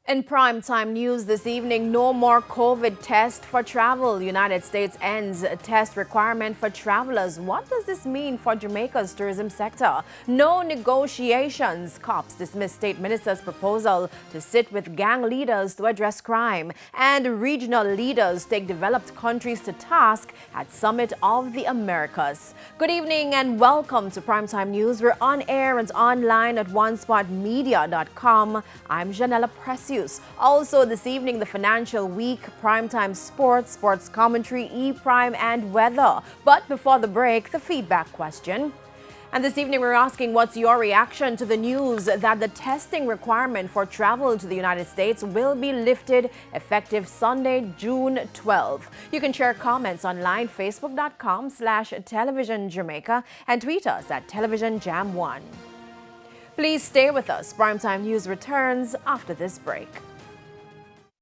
In primetime news this evening, no more COVID test for travel. United States ends a test requirement for travelers. What does this mean for Jamaica's tourism sector? No negotiations. Cops dismiss state minister's proposal to sit with gang leaders to address crime. And regional leaders take developed countries to task at Summit of the Americas. Good evening and welcome to Primetime News. We're on air and online at onespotmedia.com. I'm Janella Precious. Also this evening, the Financial Week, Primetime Sports commentary, E-Prime and weather. But before the break, the feedback question. And this evening, we're asking what's your reaction to the news that the testing requirement for travel to the United States will be lifted effective Sunday, June 12. You can share comments online, facebook.com/television Jamaica and tweet us at televisionjam1. Please stay with us. Primetime News returns after this break.